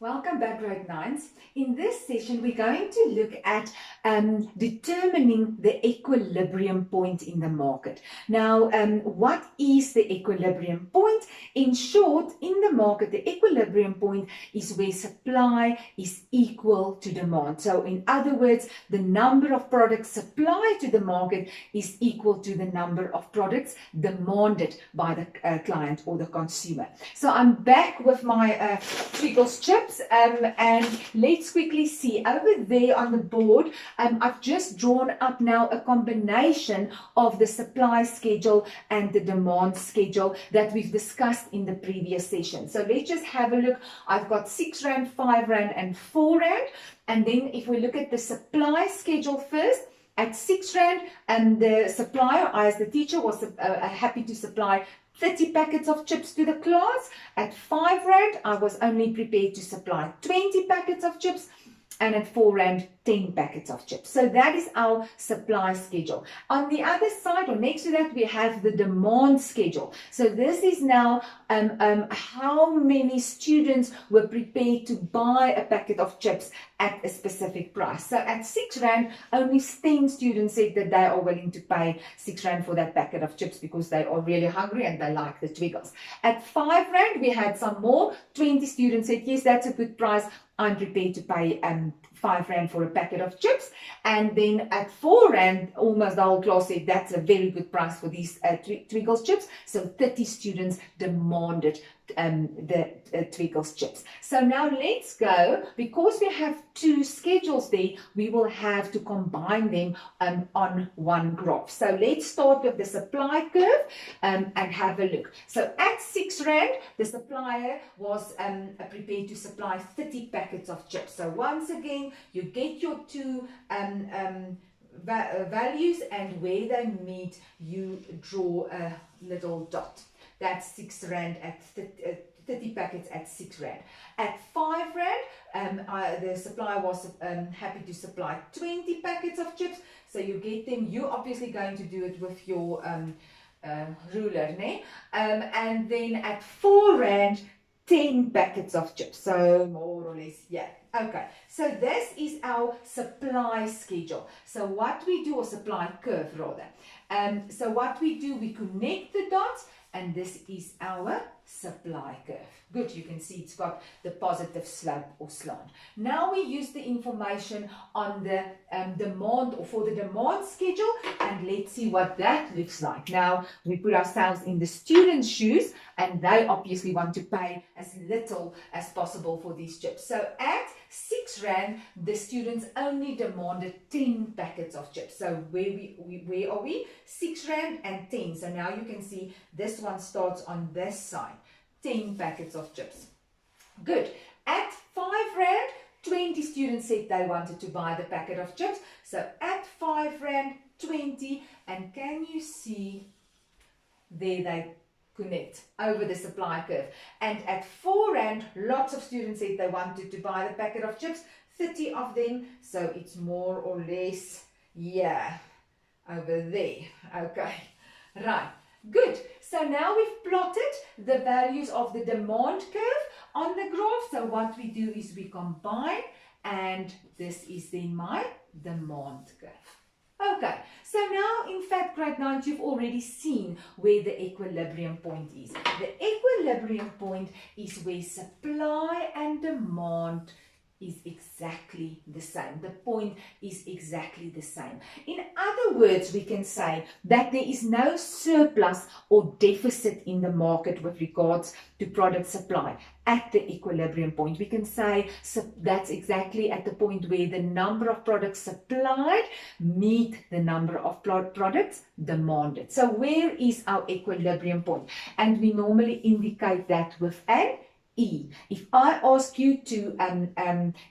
Welcome back, grade 9s. In this session, we're going to look at determining the equilibrium point in the market. Now, what is the equilibrium point? In short, in the market, the equilibrium point is where supply is equal to demand. So, in other words, the number of products supplied to the market is equal to the number of products demanded by the client or the consumer. So, I'm back with my Twiggles chips. And let's quickly see over there on the board. I've just drawn up now a combination of the supply schedule and the demand schedule that we've discussed in the previous session. So let's just have a look. I've got 6 Rand, 5 Rand and 4 Rand. And then if we look at the supply schedule first, at 6 Rand, and the supplier, I as the teacher was happy to supply 30 packets of chips to the class. At 5 Rand, I was only prepared to supply 20 packets of chips. And at 4 Rand, 10 packets of chips. So that is our supply schedule. On the other side, or next to that, we have the demand schedule. So this is now how many students were prepared to buy a packet of chips at a specific price. So at 6 Rand, only 10 students said that they are willing to pay 6 Rand for that packet of chips because they are really hungry and they like the Twiggles. At 5 Rand, we had some more. 20 students said, yes, that's a good price. I'm prepared to pay 5 Rand for a packet of chips. And then at 4 Rand, almost the whole class said that's a very good price for these Twiggles chips. So 30 students demanded the Twiggles chips. So now let's go. Because we have 2 schedules there, we will have to combine them on one graph. So let's start with the supply curve and have a look. So at 6 Rand, the supplier was prepared to supply 30 packets of chips. So once again, you get your 2 values, and where they meet, you draw a little dot. That's 6 Rand at 30 packets at 6 Rand. At 5 Rand, the supplier was happy to supply 20 packets of chips. So you get them. You're obviously going to do it with your ruler, né? And then at 4 Rand, 10 packets of chips. So more or less, yeah. Okay, so this is our supply schedule. So what we do, or supply curve rather. So what we do, we connect the dots, and this is our supply curve. Good, you can see it's got the positive slope or slant. Now we use the information on the demand, or for the demand schedule, and let's see what that looks like. Now we put ourselves in the students' shoes, and they obviously want to pay as little as possible for these chips. So at 6 Rand, the students only demanded 10 packets of chips. So where are we? 6 Rand and 10. So now you can see this one starts on this side. 10 packets of chips. Good. At 5 Rand, 20 students said they wanted to buy the packet of chips. So at 5 Rand, 20. And can you see there they connect over the supply curve? And at 4 Rand, lots of students said they wanted to buy the packet of chips, 30 of them. So it's more or less, yeah, over there. Okay, right. Good. So now we've plotted the values of the demand curve on the graph. So what we do is we combine, and this is then my demand curve. Okay, so now in fact, grade 9, you've already seen where the equilibrium point is. The equilibrium point is where supply and demand is exactly the same. The point is exactly the same. In other words, we can say that there is no surplus or deficit in the market with regards to product supply at the equilibrium point. We can say that's exactly at the point where the number of products supplied meet the number of products demanded. So where is our equilibrium point? And we normally indicate that with an E. If I ask you to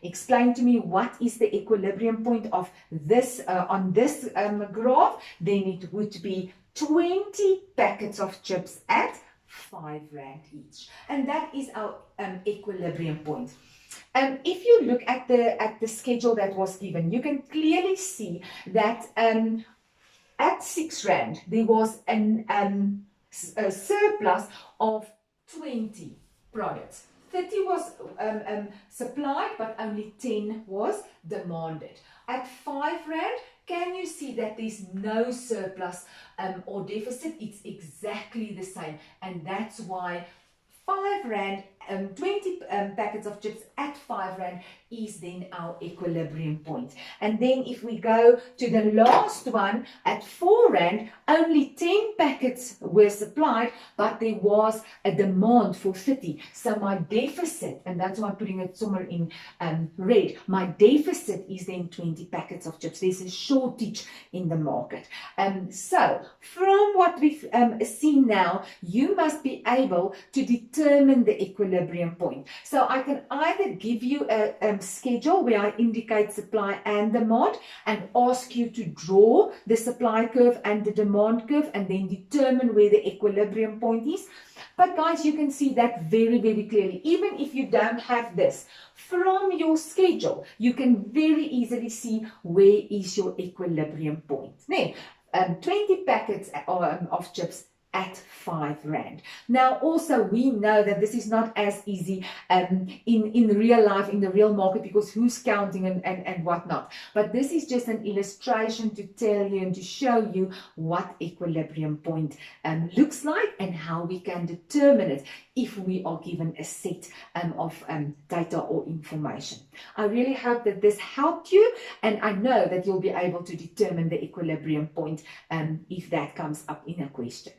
explain to me what is the equilibrium point of this on this graph, then it would be 20 packets of chips at 5 Rand each, and that is our equilibrium point. If you look at the schedule that was given, you can clearly see that at 6 Rand there was a surplus of 20 products. 30 was supplied, but only 10 was demanded. At 5 rand, can you see that there's no surplus or deficit? It's exactly the same, and that's why 5 rand, 20 packets of chips at 5 rand is then our equilibrium point. And then if we go to the last one at 4 rand, only 10 packets were supplied, but there was a demand for 30. So my deficit, and that's why I'm putting it somewhere in red, my deficit is then 20 packets of chips. There's a shortage in the market. So from what we've seen now, you must be able to determine the equilibrium point. So I can either give you a schedule where I indicate supply and demand and ask you to draw the supply curve and the demand curve and then determine where the equilibrium point is. But guys, you can see that very, very clearly. Even if you don't have this, from your schedule, you can very easily see where is your equilibrium point. Now, 20 packets of chips at 5 rand. Now also we know that this is not as easy in real life, in the real market, because who's counting and whatnot. But this is just an illustration to tell you and to show you what equilibrium point looks like and how we can determine it if we are given a set of data or information. I really hope that this helped you, and I know that you'll be able to determine the equilibrium point if that comes up in a question.